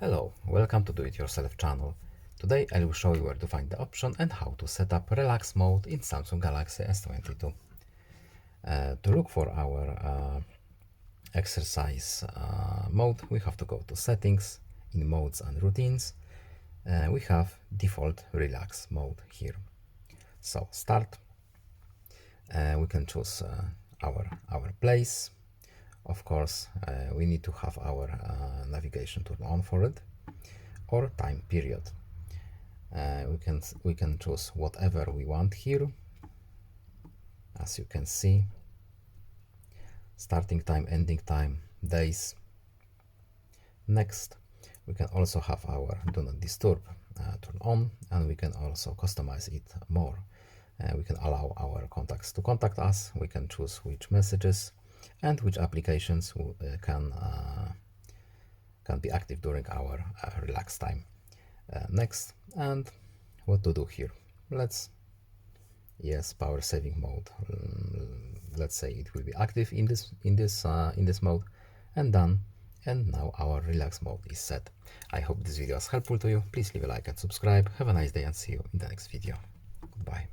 Hello, welcome to Do It Yourself channel. Today I will show you where to find the option and how to set up relax mode in Samsung Galaxy S22. To look for our exercise mode, we have to go to settings, in modes and routines. We have default relax mode here. So start, we can choose our place. Of course, we need to have our navigation turned on for it, or time period. We can choose whatever we want here. As you can see, starting time, ending time, days. Next, we can also have our do not disturb turn on, and we can also customize it more. We can allow our contacts to contact us. We can choose which messages and which applications can be active during our relaxed time. Next, and what to do here. Yes, power saving mode. Let's say it will be active in this mode, and done. And now our relax mode is set. I hope this video was helpful to you. Please leave a like and subscribe. Have a nice day and see you in the next video. Goodbye.